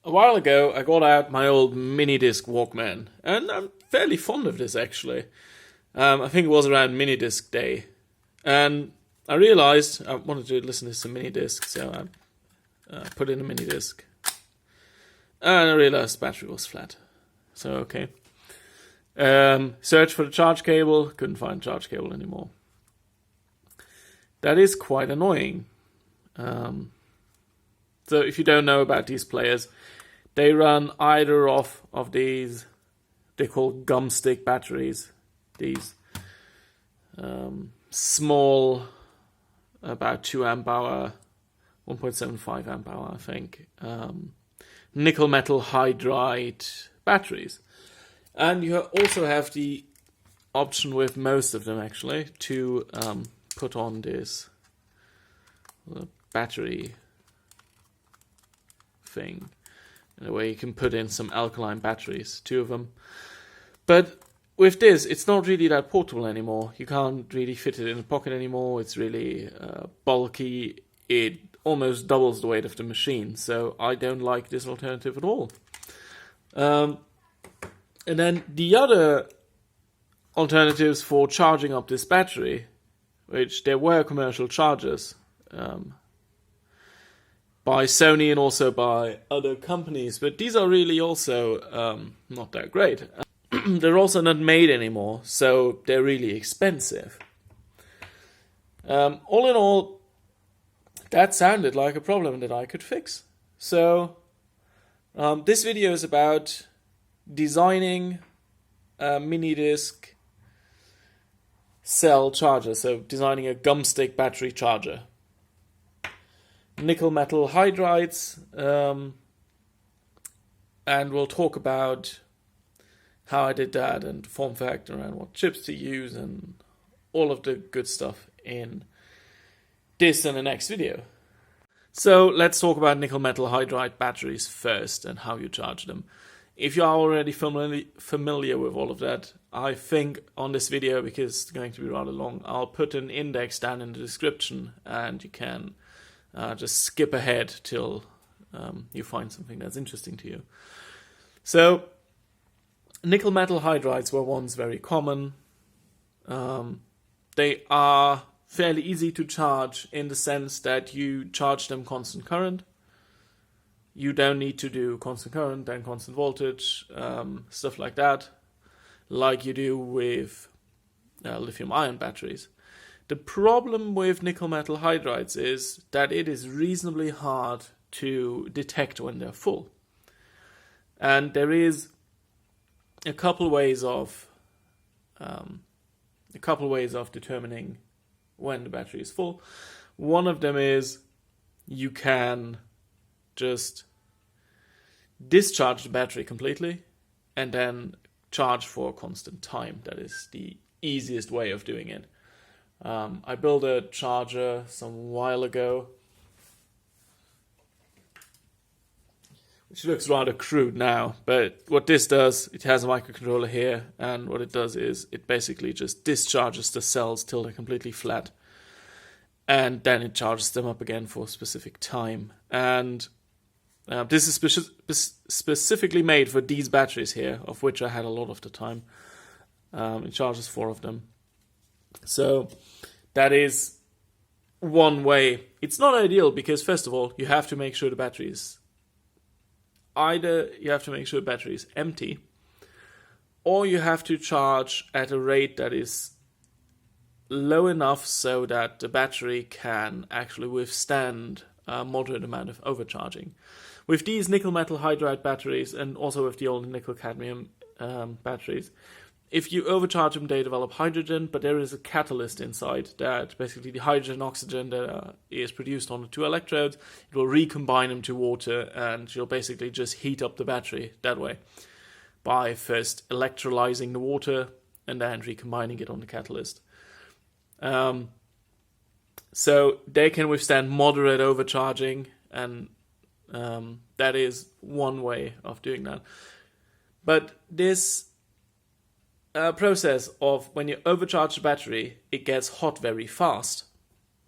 A while ago, I got out my old mini disc Walkman, and I'm fairly fond of this actually. I think it was around mini disc day, and I realized I wanted to listen to some mini discs, so I put in a mini disc, and I realized the battery was flat. So okay, search for the charge cable, couldn't find charge cable anymore. That is quite annoying. So if you don't know about these players, they run either of these, they call Gumstick batteries. These small, about 2 amp hour, 1.75 amp hour, I think, nickel metal hydride batteries. And you also have the option with most of them actually to put on this battery thing. In a way you can put in some alkaline batteries, 2 of them. But with this, it's not really that portable anymore. You can't really fit it in a pocket anymore. It's really bulky. It almost doubles the weight of the machine. So I don't like this alternative at all. And then the other alternatives for charging up this battery, which there were commercial chargers by Sony and also by other companies, but these are really also not that great. They're also not made anymore, so they're really expensive. All in all, that sounded like a problem that I could fix. So this video is about designing a mini disc cell charger, so designing a Gumstick battery charger. Nickel metal hydrides, and we'll talk about how I did that and form factor and what chips to use and all of the good stuff in this and the next video. So let's talk about nickel metal hydride batteries first and how you charge them. If you are already familiar with all of that, I think on this video, because it's going to be rather long, I'll put an index down in the description and you can just skip ahead till you find something that's interesting to you. So, nickel metal hydrides were once very common. They are fairly easy to charge in the sense that you charge them constant current. You don't need to do constant current and constant voltage, stuff like that, like you do with lithium-ion batteries. The problem with nickel metal hydrides is that it is reasonably hard to detect when they're full. And there is a couple ways of determining when the battery is full. One of them is you can just discharge the battery completely and then charge for a constant time. That is the easiest way of doing it. I built a charger some while ago, which looks rather crude now, but what this does, it has a microcontroller here, and what it does is it basically just discharges the cells till they're completely flat, and then it charges them up again for a specific time. And this is specifically made for these batteries here, of which I had a lot of the time. It charges 4 of them. So that is one way. It's not ideal because, first of all, you have to make sure the battery is empty, or you have to charge at a rate that is low enough so that the battery can actually withstand a moderate amount of overcharging. With these nickel metal hydride batteries, and also with the old nickel cadmium batteries, if you overcharge them, they develop hydrogen, but there is a catalyst inside that basically the hydrogen and oxygen that is produced on the 2 electrodes, it will recombine them to water, and you'll basically just heat up the battery that way by first electrolyzing the water and then recombining it on the catalyst. So they can withstand moderate overcharging, and that is one way of doing that. But this process of when you overcharge the battery, it gets hot very fast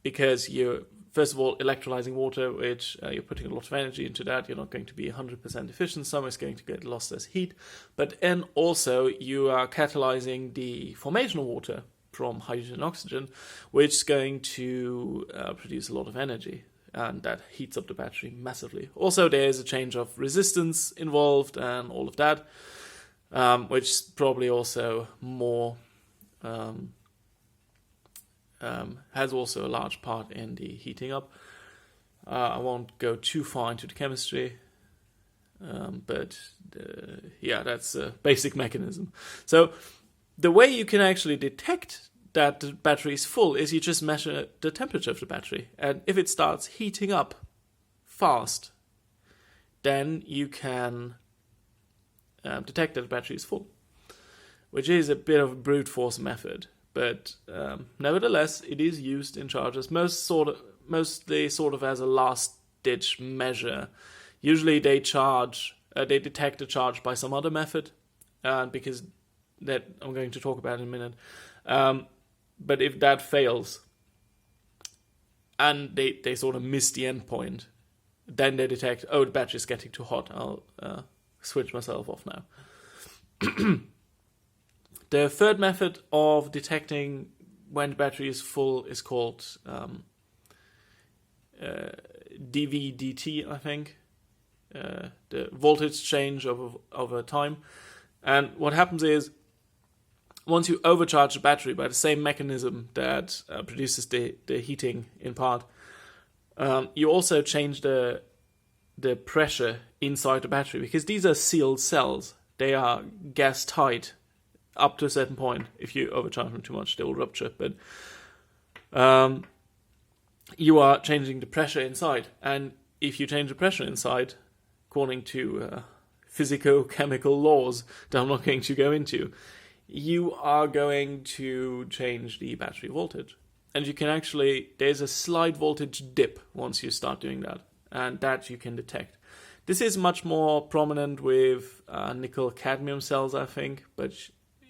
because you're first of all, electrolyzing water, which you're putting a lot of energy into that. You're not going to be 100% efficient. Some is going to get lost as heat. But then also you are catalyzing the formation of water from hydrogen and oxygen, which is going to produce a lot of energy. And that heats up the battery massively. Also, there's a change of resistance involved and all of that, which is probably also more... has also a large part in the heating up. I won't go too far into the chemistry, but that's a basic mechanism. So the way you can actually detect that the battery is full is you just measure the temperature of the battery. And if it starts heating up fast, then you can detect that the battery is full, which is a bit of a brute force method. But nevertheless, it is used in chargers mostly sort of as a last-ditch measure. Usually they detect a charge by some other method, because that I'm going to talk about in a minute. But if that fails, and they sort of miss the endpoint, then they detect, the battery's getting too hot. I'll switch myself off now. The third method of detecting when the battery is full is called DVDT, I think. The voltage change over time. And what happens is, once you overcharge the battery by the same mechanism that produces the heating in part, you also change the pressure inside the battery, because these are sealed cells. They are gas tight up to a certain point. If you overcharge them too much, they will rupture. But you are changing the pressure inside. And if you change the pressure inside, according to physico-chemical laws that I'm not going to go into, you are going to change the battery voltage. And you can actually, there's a slight voltage dip once you start doing that. And that you can detect. This is much more prominent with nickel-cadmium cells, I think. But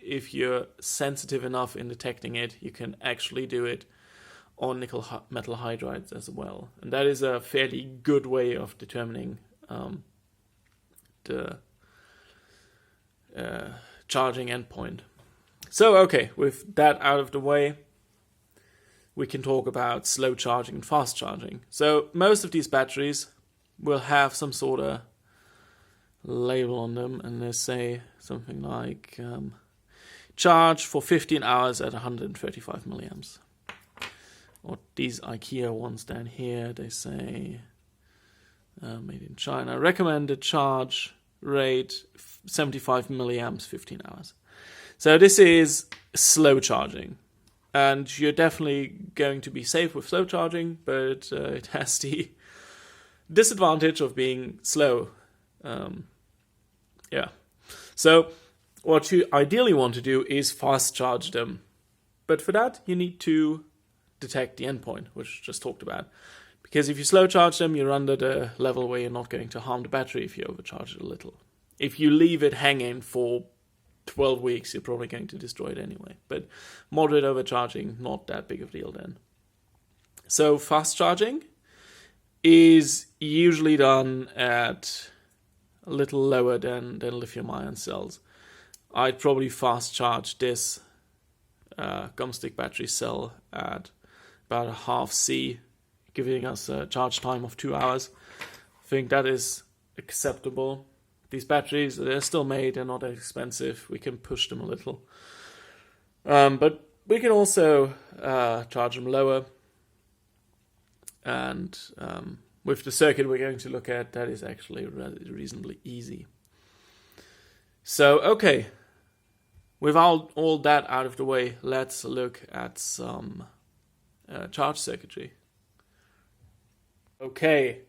if you're sensitive enough in detecting it, you can actually do it on nickel metal hydrides as well. And that is a fairly good way of determining the charging endpoint. So, okay, with that out of the way, we can talk about slow charging and fast charging. So most of these batteries will have some sort of label on them, and they say something like charge for 15 hours at 135 milliamps. Or these IKEA ones down here, they say made in China. Recommended charge rate 75 milliamps, 15 hours. So this is slow charging. And you're definitely going to be safe with slow charging, but it has the disadvantage of being slow. So what you ideally want to do is fast charge them. But for that, you need to detect the endpoint, which I just talked about. Because if you slow charge them, you're under the level where you're not going to harm the battery if you overcharge it a little. If you leave it hanging for 12 weeks, you're probably going to destroy it anyway. But moderate overcharging, not that big of a deal then. So fast charging is usually done at a little lower than lithium-ion cells. I'd probably fast charge this Gumstick battery cell at about a half C, giving us a charge time of 2 hours. I think that is acceptable. These batteries, they're still made, they're not that expensive. We can push them a little. But we can also charge them lower. And with the circuit we're going to look at, that is actually reasonably easy. So, okay. With all that out of the way, let's look at some charge circuitry. Okay.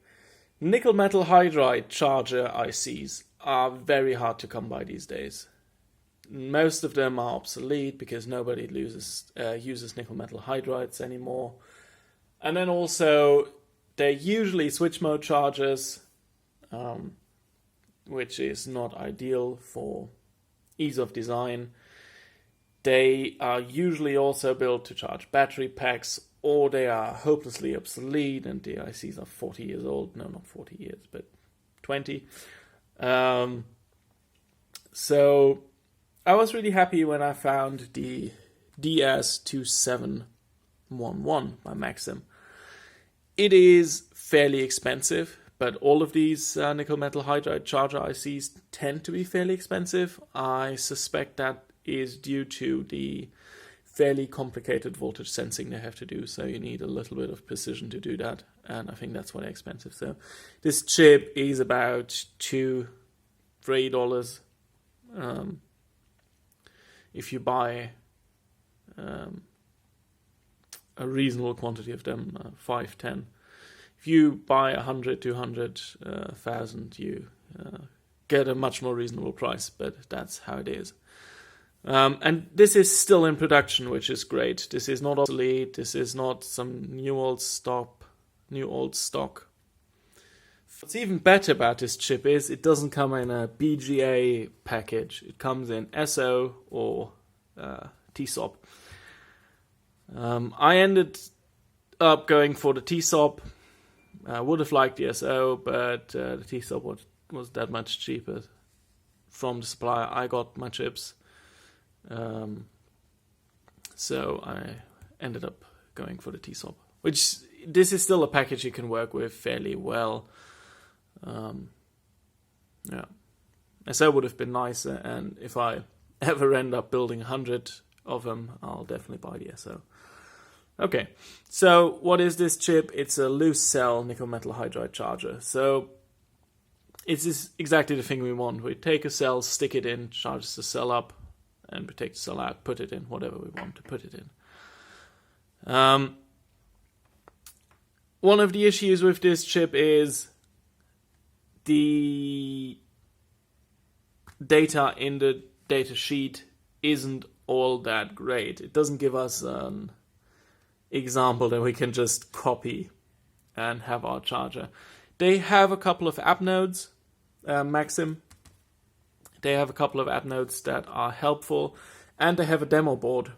Nickel metal hydride charger ICs are very hard to come by these days. Most of them are obsolete because nobody uses nickel metal hydrides anymore. And then also, they're usually switch mode chargers, which is not ideal for ease of design. They are usually also built to charge battery packs or they are hopelessly obsolete and the ICs are 40 years old. No, not 40 years, but 20. So I was really happy when I found the DS2711 by Maxim. It is fairly expensive, but all of these nickel metal hydride charger ICs tend to be fairly expensive. I suspect that is due to the fairly complicated voltage sensing they have to do, so you need a little bit of precision to do that, and I think that's why they're expensive. So this chip is about $2-3 if you buy a reasonable quantity of them, 5-10. If you buy 100-200,000, you get a much more reasonable price, but that's how it is. And this is still in production, which is great. This is not obsolete. This is not some new old stock. What's even better about this chip is it doesn't come in a BGA package. It comes in SO or TSOP. I ended up going for the TSOP. I would have liked the SO, but the TSOP was that much cheaper from the supplier I got my chips. So I ended up going for the TSOP, which this is still a package you can work with fairly well. Yeah, SO would have been nicer, and if I ever end up building 100 of them, I'll definitely buy the SO. Okay, so what is this chip? It's a loose cell nickel metal hydride charger. So it's exactly the thing we want. We take a cell, stick it in, charges the cell up, and we take the cell out, put it in whatever we want to put it in. One of the issues with this chip is the data in the datasheet isn't all that great. It doesn't give us an example that we can just copy and have our charger. They have a couple of app nodes, Maxim. They have a couple of app nodes that are helpful, and they have a demo board,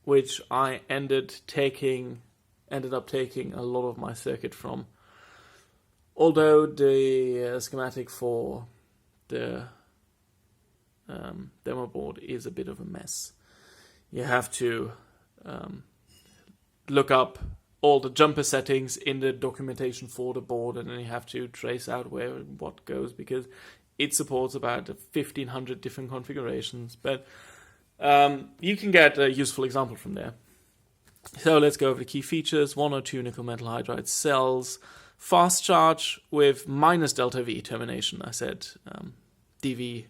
which I ended up taking a lot of my circuit from. Although the schematic for the demo board is a bit of a mess. You have to look up all the jumper settings in the documentation for the board, and then you have to trace out where and what goes, because it supports about 1,500 different configurations. But you can get a useful example from there. So let's go over the key features. 1 or 2 nickel metal hydride cells, fast charge with minus delta V termination. I said DV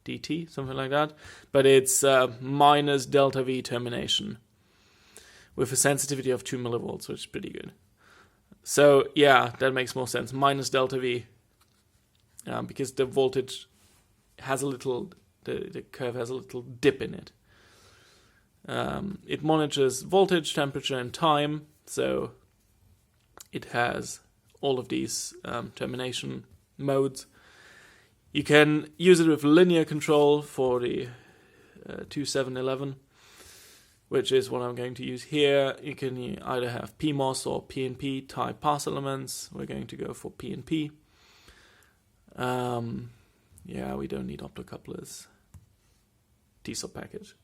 DT, something like that, but it's minus delta V termination with a sensitivity of 2 millivolts, which is pretty good. So yeah, that makes more sense. Minus delta V, because the voltage has a little, the curve has a little dip in it. It monitors voltage, temperature, and time, so it has all of these termination modes. You can use it with linear control for the 2711, which is what I'm going to use here. You can either have PMOS or PNP type pass elements. We're going to go for PNP. Yeah, we don't need optocouplers. TSOP package.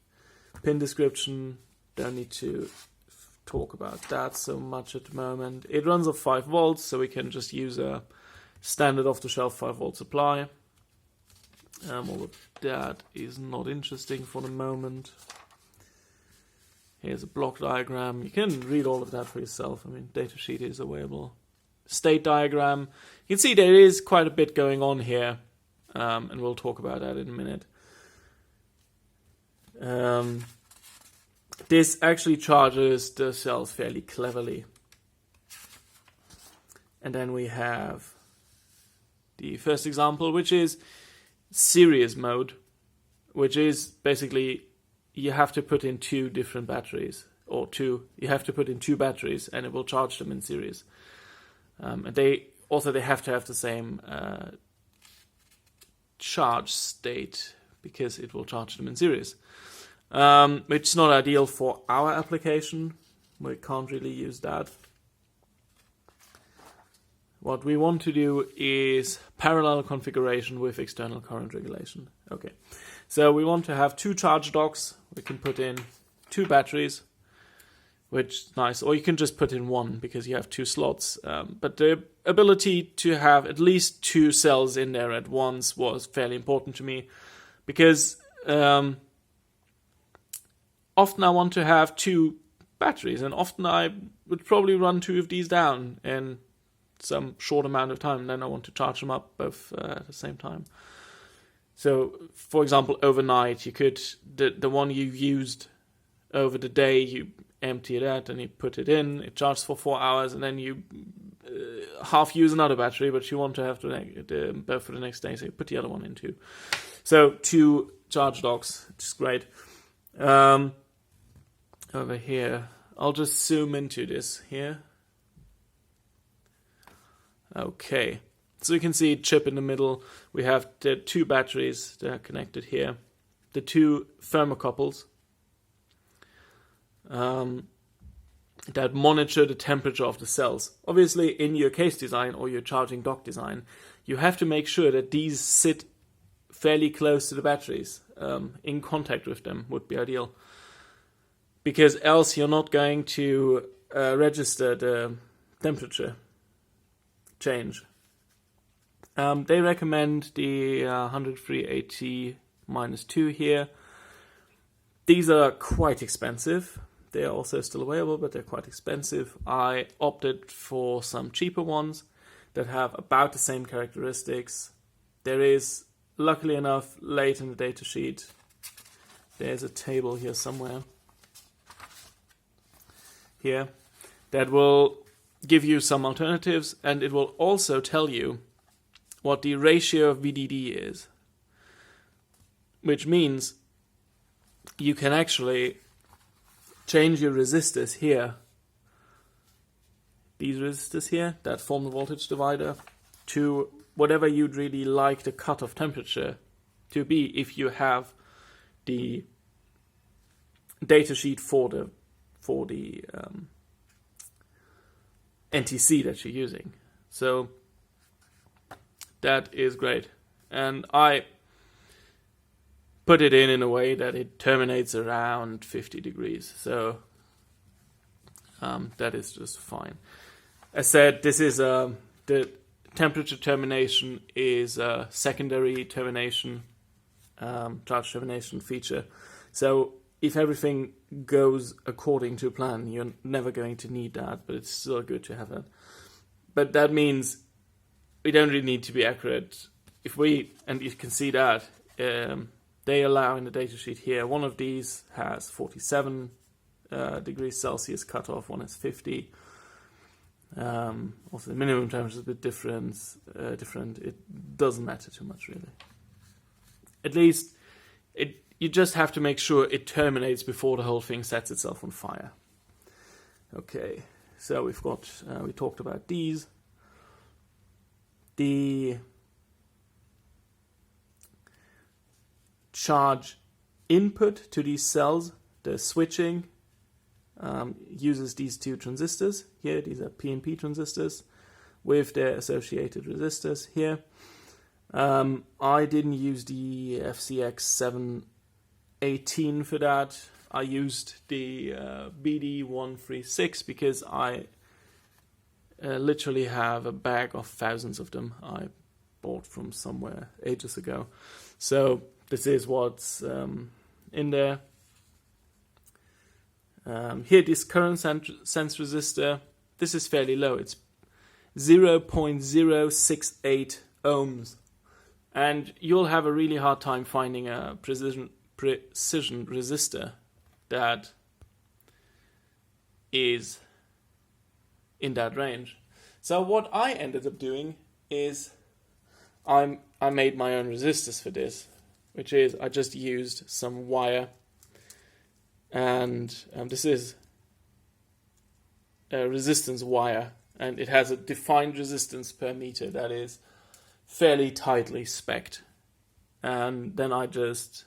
Pin description, don't need to talk about that so much at the moment. It runs off 5 volts, so we can just use a standard off-the-shelf 5 volt supply. All of that is not interesting for the moment. Here's a block diagram. You can read all of that for yourself. I mean, datasheet is available. State diagram. You can see there is quite a bit going on here, and we'll talk about that in a minute. This actually charges the cells fairly cleverly. And then we have the first example, which is series mode, which is basically you have to put in 2 different batteries, you have to put in 2 batteries and it will charge them in series. And they have to have the same charge state, because it will charge them in series. which is not ideal for our application. We can't really use that. What we want to do is parallel configuration with external current regulation. Okay, so we want to have 2 charge docks. We can put in 2 batteries, which is nice. Or you can just put in 1 because you have 2 slots. But the ability to have at least 2 cells in there at once was fairly important to me, because often I want to have 2 batteries, and often I would probably run 2 of these down in some short amount of time, and then I want to charge them up both at the same time. So, for example, overnight, you could, the one you used over the day, you empty it out and you put it in, it charges for 4 hours, and then you half use another battery, but you want to have both for the next day, so you put the other one in too. So 2 charge docks, which is great. Over here, I'll just zoom into this here. Okay, so you can see chip in the middle. We have the 2 batteries that are connected here, the 2 thermocouples that monitor the temperature of the cells. Obviously, in your case design or your charging dock design, you have to make sure that these sit fairly close to the batteries. In contact with them would be ideal, because else you're not going to register the temperature change. They recommend the 103AT-2 here. These are quite expensive. They are also still available, but they're quite expensive. I opted for some cheaper ones that have about the same characteristics. There is, luckily enough, late in the datasheet, there's a table here somewhere, here, that will give you some alternatives, and it will also tell you what the ratio of VDD is, which means you can actually change your resistors here, these resistors here that form the voltage divider, to whatever you'd really like the cutoff temperature to be if you have the datasheet for the NTC that you're using. So that is great, and I put it in a way that it terminates around 50 degrees, so that is just fine. As said, this is the temperature termination is a secondary termination, charge termination feature. So if everything goes according to plan, you're never going to need that, but it's still good to have that. But that means we don't really need to be accurate. And you can see that they allow in the datasheet here, one of these has 47 degrees Celsius cutoff, one is 50. Also the minimum temperature is a bit different. It doesn't matter too much, really. At least you just have to make sure it terminates before the whole thing sets itself on fire. Okay, so we talked about these. The charge input to these cells, the switching, uses these 2 transistors here. These are PNP transistors with their associated resistors here. I didn't use the FCX 718 for that. I used the BD136 because I literally have a bag of thousands of them I bought from somewhere ages ago. So this is what's in there. Here, this current sense resistor, this is fairly low. It's 0.068 ohms. And you'll have a really hard time finding a precision resistor that is in that range. So what I ended up doing is I made my own resistors for this, which is I just used some wire, and this is a resistance wire, and it has a defined resistance per meter that is fairly tightly spec'd. And then I just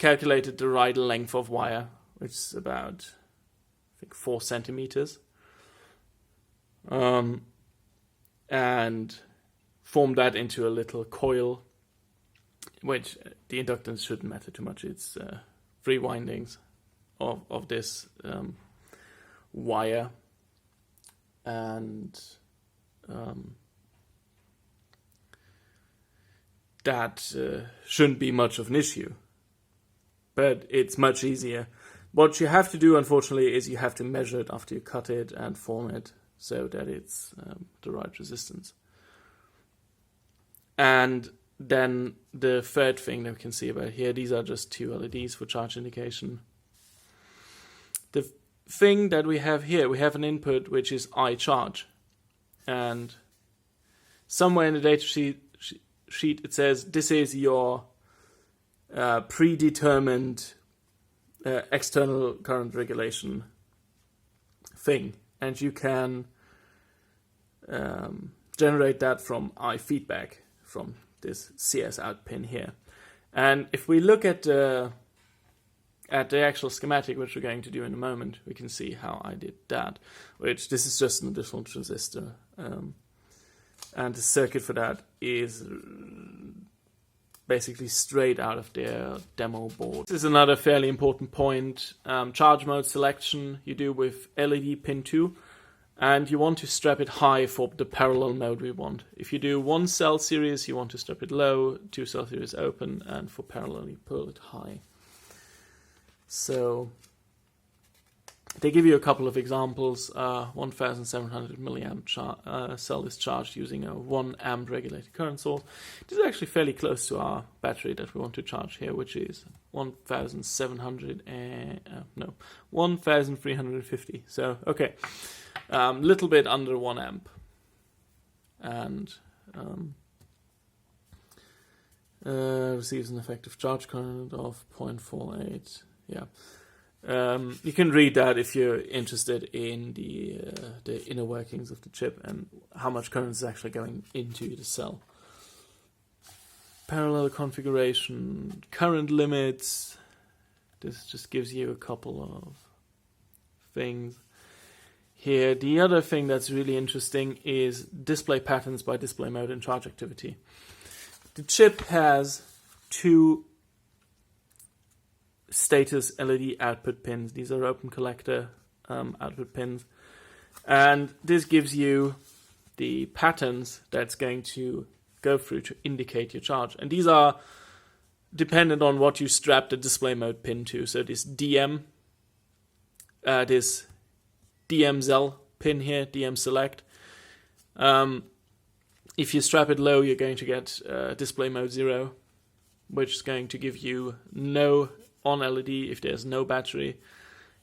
calculated the right length of wire, which is about, I think, 4 centimeters, and formed that into a little coil, which the inductance shouldn't matter too much. It's 3 windings of this wire, and that shouldn't be much of an issue, but it's much easier. What you have to do, unfortunately, is you have to measure it after you cut it and form it so that it's the right resistance. And then the third thing that we can see about here, these are just 2 LEDs for charge indication. The thing that we have here, we have an input which is iCharge, and somewhere in the datasheet it says this is your predetermined external current regulation thing, and you can generate that from iFeedback from this CS out pin here. And if we look at the actual schematic, which we're going to do in a moment, we can see how I did that, which this is just an additional transistor. And the circuit for that is basically straight out of their demo board. This is another fairly important point. Charge mode selection you do with LED pin 2, and you want to strap it high for the parallel mode we want. If you do 1 cell series, you want to strap it low, 2 cell series open, and for parallel you pull it high. So they give you a couple of examples. 1700 milliamp cell is charged using a 1 amp regulated current source. This is actually fairly close to our battery that we want to charge here, which is 1350. So okay, little bit under 1 amp, and receives an effective charge current of 0.48. Yeah. You can read that if you're interested in the inner workings of the chip and how much current is actually going into the cell. Parallel configuration, current limits. This just gives you a couple of things. Here, the other thing that's really interesting is display patterns by display mode and charge activity. The chip has 2 status LED output pins. These are open collector output pins, and this gives you the patterns that's going to go through to indicate your charge, and these are dependent on what you strap the display mode pin to. So this DM ZEL pin here, DM select, if you strap it low, you're going to get display mode 0, which is going to give you no on LED if there's no battery.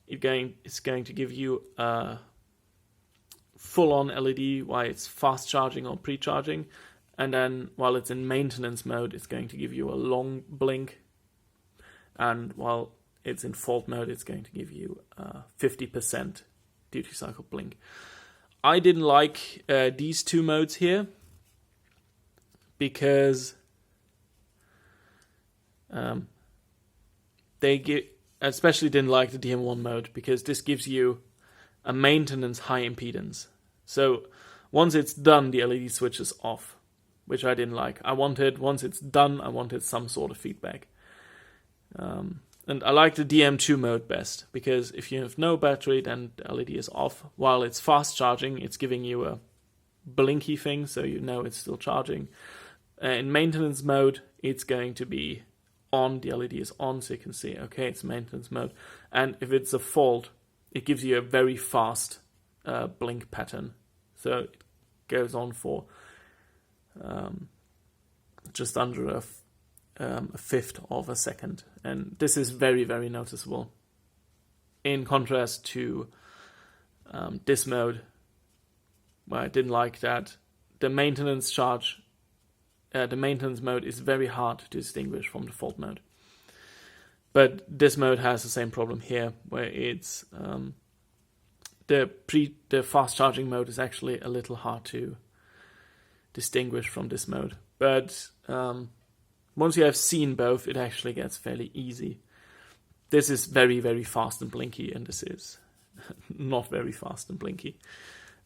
It's going to give you a full-on LED while it's fast charging or pre-charging, and then while it's in maintenance mode, it's going to give you a long blink, and while it's in fault mode, it's going to give you a 50% duty cycle blink. I didn't like these 2 modes here because especially didn't like the DM1 mode because this gives you a maintenance high impedance. So once it's done, the LED switches off, which I didn't like. Once it's done, I wanted some sort of feedback. And I like the DM2 mode best because if you have no battery, then the LED is off. While it's fast charging, it's giving you a blinky thing, so you know it's still charging. In maintenance mode, it's going to be on, the LED is on, so you can see, okay, it's maintenance mode. And if it's a fault, it gives you a very fast blink pattern. So it goes on for just under a fifth of a second. And this is very, very noticeable. In contrast to this mode, where I didn't like that. The maintenance mode is very hard to distinguish from the fault mode. But this mode has the same problem here, where it's the fast charging mode is actually a little hard to distinguish from this mode. But once you have seen both, it actually gets fairly easy. this is very, very fast and blinky, and this is not very fast and blinky.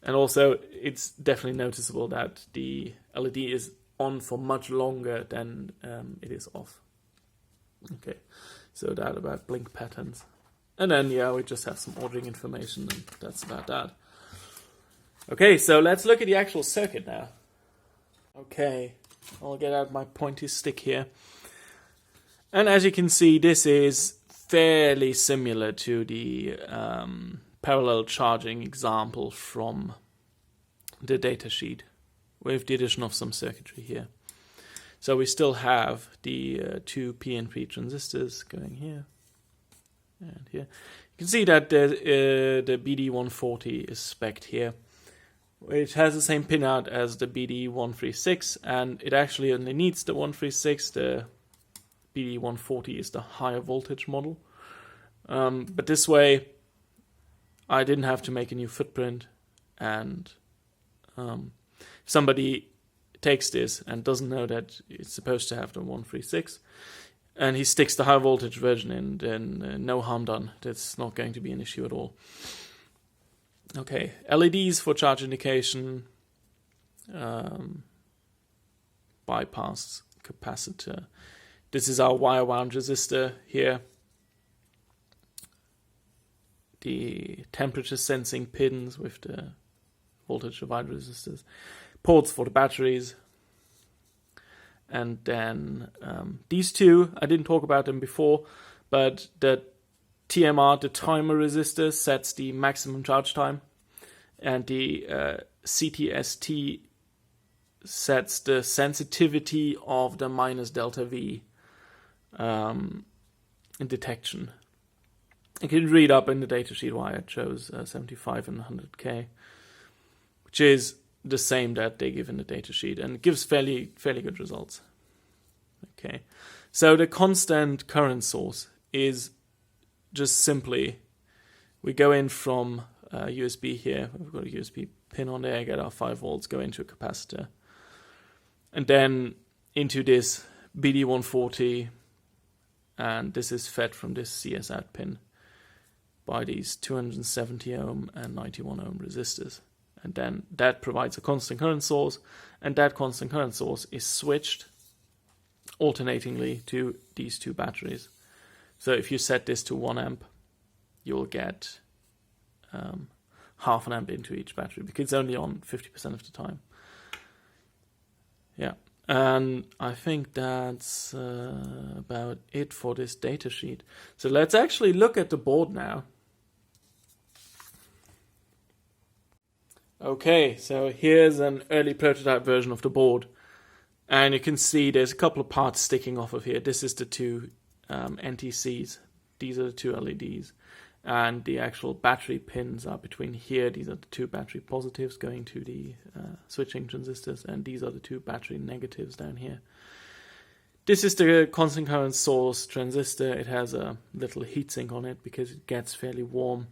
And also, it's definitely noticeable that the LED is on for much longer than it is off. Okay, so that about blink patterns. And then, yeah, we just have some ordering information, and that's about that. Okay, so let's look at the actual circuit now. Okay, I'll get out my pointy stick here. And as you can see, this is fairly similar to the parallel charging example from the datasheet, with the addition of some circuitry here. So we still have the two PNP transistors going here and here. You can see that the BD140 is spec'd here, which has the same pinout as the BD136, and it actually only needs the 136. The BD140 is the higher voltage model. But this way, I didn't have to make a new footprint, and if somebody takes this and doesn't know that it's supposed to have the 136, and he sticks the high voltage version in, then no harm done. That's not going to be an issue at all. Okay, LEDs for charge indication, bypass capacitor. This is our wire wound resistor here. The temperature sensing pins with the voltage divider resistors. Ports for the batteries. And then these two, I didn't talk about them before, but the TMR, the timer resistor, sets the maximum charge time. And the CTST sets the sensitivity of the minus delta V in detection. You can read up in the datasheet why it shows 75 and 100K, which is the same that they give in the datasheet, and it gives fairly good results. Okay, so the constant current source is just simply, we go in from USB here, we've got a USB pin on there, get our 5 volts, go into a capacitor, and then into this BD140, and this is fed from this CSAT pin by these 270 ohm and 91 ohm resistors. And then that provides a constant current source, and that constant current source is switched alternatingly to these two batteries. So if you set this to 1 amp, you'll get half an amp into each battery, because it's only on 50% of the time. Yeah, and I think that's about it for this datasheet. So let's actually look at the board now. Okay, so here's an early prototype version of the board. And you can see there's a couple of parts sticking off of here. This is the two NTCs. These are the two LEDs. And the actual battery pins are between here. These are the two battery positives going to the switching transistors. And these are the two battery negatives down here. This is the constant current source transistor. It has a little heatsink on it because it gets fairly warm.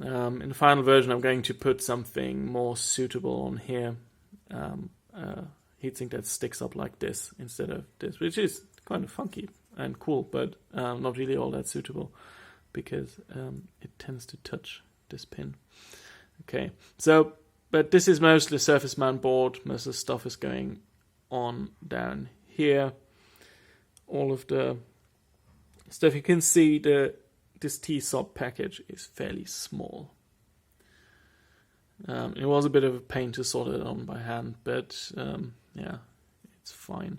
In the final version, I'm going to put something more suitable on here. Heatsink that sticks up like this instead of this, which is kind of funky and cool, but not really all that suitable because it tends to touch this pin. Okay, so, but this is mostly a surface mount board. Most of the stuff is going on down here. All of the stuff, you can see this T-sub package is fairly small. It was a bit of a pain to sort it on by hand, but yeah, it's fine.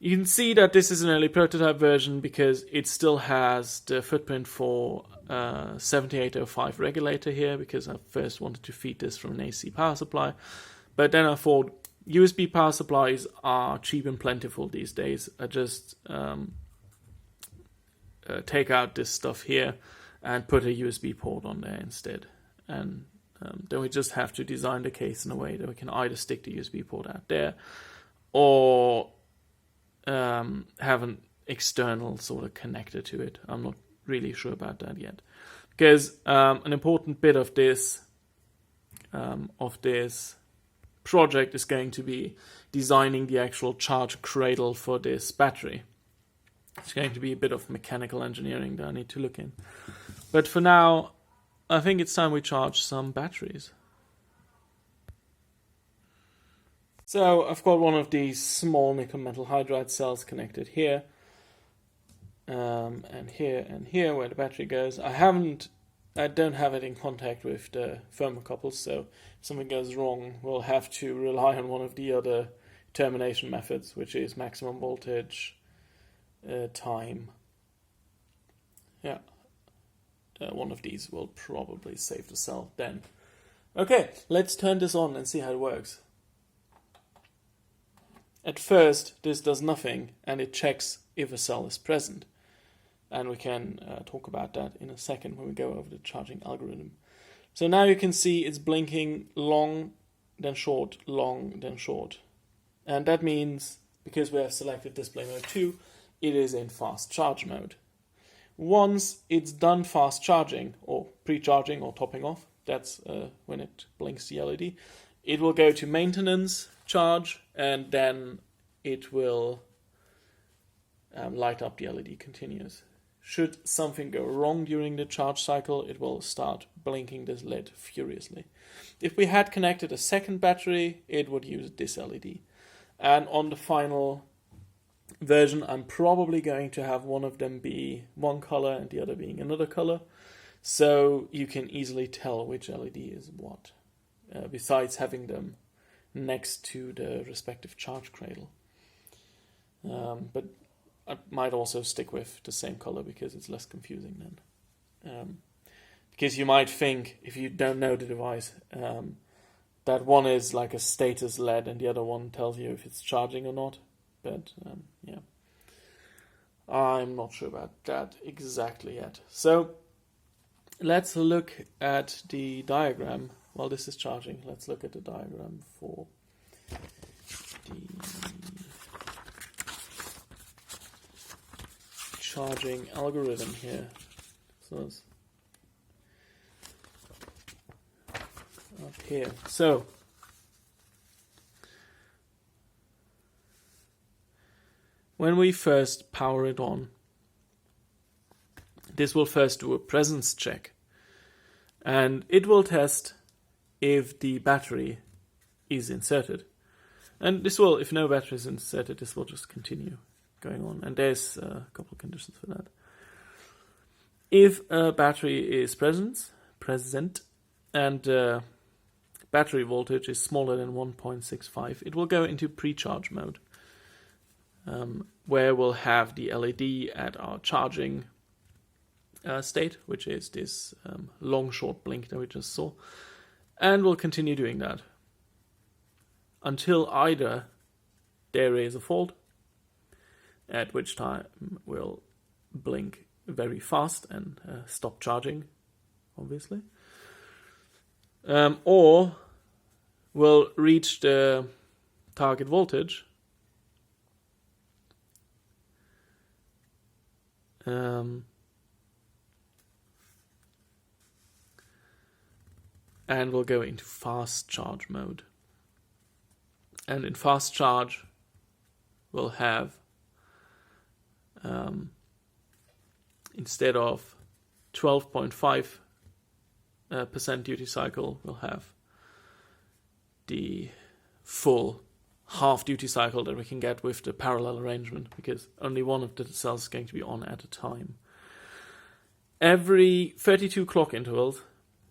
You can see that this is an early prototype version because it still has the footprint for 7805 regulator here, because I first wanted to feed this from an AC power supply. But then I thought USB power supplies are cheap and plentiful these days. I just take out this stuff here and put a USB port on there instead. And then we just have to design the case in a way that we can either stick the USB port out there or have an external sort of connector to it. I'm not really sure about that yet. Because an important bit of this project is going to be designing the actual charge cradle for this battery. It's going to be a bit of mechanical engineering that I need to look in. But for now, I think it's time we charge some batteries. So I've got one of these small nickel metal hydride cells connected here, and here where the battery goes. I don't have it in contact with the thermocouples, so if something goes wrong, we'll have to rely on one of the other termination methods, which is maximum voltage, time. Yeah, one of these will probably save the cell then. Okay, let's turn this on and see how it works. At first, this does nothing, and it checks if a cell is present. And we can talk about that in a second when we go over the charging algorithm. So now you can see it's blinking long, then short, long, then short. And that means, because we have selected display mode 2, it is in fast charge mode. Once it's done fast charging, or pre-charging, or topping off, that's when it blinks the LED, it will go to maintenance charge, and then it will light up the LED continuous. Should something go wrong during the charge cycle, it will start blinking this LED furiously. If we had connected a second battery, it would use this LED. And on the final version, I'm probably going to have one of them be one color and the other being another color, so you can easily tell which LED is what, besides having them next to the respective charge cradle. But I might also stick with the same color because it's less confusing then. Because you might think, if you don't know the device, that one is like a status LED and the other one tells you if it's charging or not. But yeah, I'm not sure about that exactly yet. So let's look at the diagram. While this is charging, let's look at the diagram for the charging algorithm here. So it's up here. So when we first power it on, this will first do a presence check, and it will test if the battery is inserted. And this will, if no battery is inserted, this will just continue going on. And there's a couple of conditions for that. If a battery is present and battery voltage is smaller than 1.65, it will go into pre-charge mode, where we'll have the LED at our charging state, which is this long short blink that we just saw. And we'll continue doing that until either there is a fault, at which time we'll blink very fast and stop charging, obviously, or we'll reach the target voltage, and we'll go into fast charge mode. And in fast charge, we'll have, instead of 12.5% duty cycle, we'll have the full half duty cycle that we can get with the parallel arrangement, because only one of the cells is going to be on at a time. Every 32 clock intervals,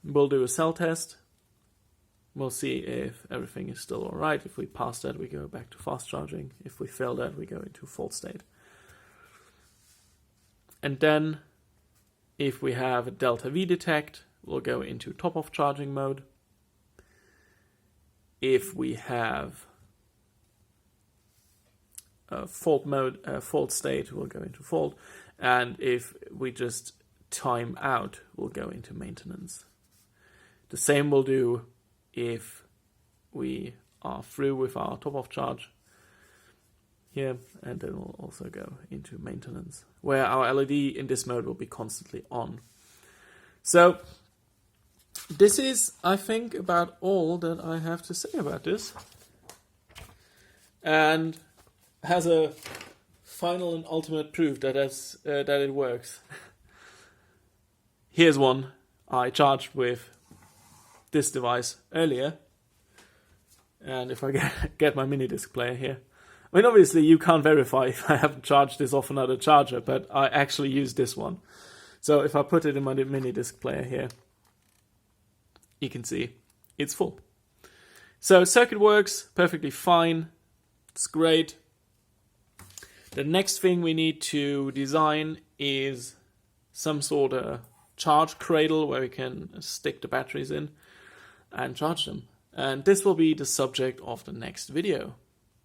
we'll do a cell test. We'll see if everything is still alright. If we pass that, we go back to fast charging. If we fail that, we go into fault state. And then, if we have a delta V detect, we'll go into top-off charging mode. If we have a fault state, we'll go into fault. And if we just time out, we'll go into maintenance. The same we'll do if we are through with our top-off charge here, and then we'll also go into maintenance, where our LED in this mode will be constantly on. So this is, I think, about all that I have to say about this. And as a final and ultimate proof that it works. Here's one I charged with this device earlier. And if I get my mini disc player here. I mean, obviously you can't verify if I haven't charged this off another charger, but I actually used this one. So if I put it in my mini disc player here, you can see it's full. So circuit works perfectly fine. It's great. The next thing we need to design is some sort of charge cradle where we can stick the batteries in and charge them. And this will be the subject of the next video.